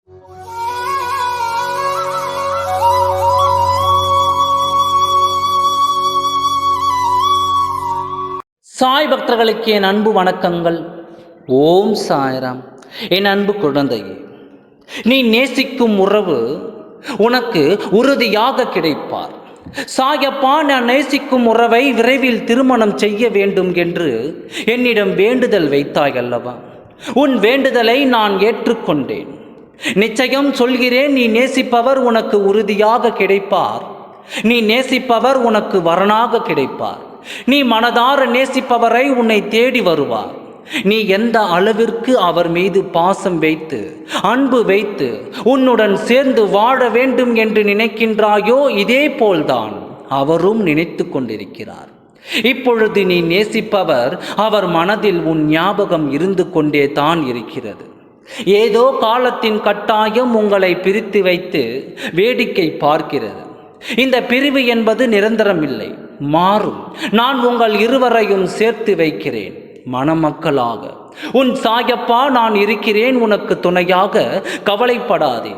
சாய் பக்தர்களுக்கு என் அன்பு வணக்கங்கள். ஓம் சாய்ராம். என் அன்பு குழந்தையே, நீ நேசிக்கும் உறவு உனக்கு உறுதியாக கிடைப்பார். சாயப்பா, நான் நேசிக்கும் உறவை விரைவில் திருமணம் செய்ய வேண்டும் என்று என்னிடம் வேண்டுதல் வைத்தாய் அல்லவா? உன் வேண்டுதலை நான் ஏற்றுக்கொண்டேன். நிச்சயம் சொல்கிறேன், நீ நேசிப்பவர் உனக்கு உறுதியாக கிடைப்பார். நீ நேசிப்பவர் உனக்கு வரனாக கிடைப்பார். நீ மனதார நேசிப்பவரை உன்னை தேடி வருவார். நீ எந்த அளவிற்கு அவர் மீது பாசம் வைத்து அன்பு வைத்து உன்னுடன் சேர்ந்து வாழ வேண்டும் என்று நினைக்கின்றாயோ, இதே போல்தான் அவரும் நினைத்து கொண்டிருக்கிறார். இப்பொழுது நீ நேசிப்பவர் அவர் மனதில் உன் ஞாபகம் இருந்து கொண்டே தான் இருக்கிறது. ஏதோ காலத்தின் கட்டாயம் உங்களை பிரித்து வைத்து வேடிக்கை பார்க்கிறது. இந்த பிரிவு என்பது நிரந்தரம் இல்லை, மாறும். நான் உங்கள் இருவரையும் சேர்த்து வைக்கிறேன் மணமக்களாக. உன் சாயப்பா நான் இருக்கிறேன் உனக்கு துணையாக. கவலைப்படாதே.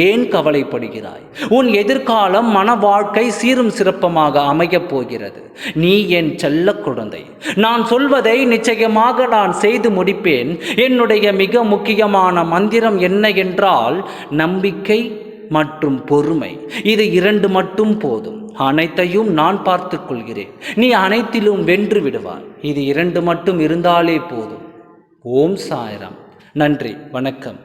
ஏன் கவலைப்படுகிறாய்? உன் எதிர்காலம் மன வாழ்க்கை சீரும் சிறப்பமாக அமையப் போகிறது. நீ என் செல்ல குழந்தை. நான் சொல்வதை நிச்சயமாக நான் செய்து முடிப்பேன். என்னுடைய மிக முக்கியமான மந்திரம் என்ன என்றால் நம்பிக்கை மற்றும் பொறுமை. இது இரண்டு மட்டும் போதும். அனைத்தையும் நான் பார்த்து கொள்கிறேன். நீ அனைத்திலும் வென்று விடுவார். இது இரண்டு மட்டும் இருந்தாலே போதும். ஓம் சாய்ராம். நன்றி, வணக்கம்.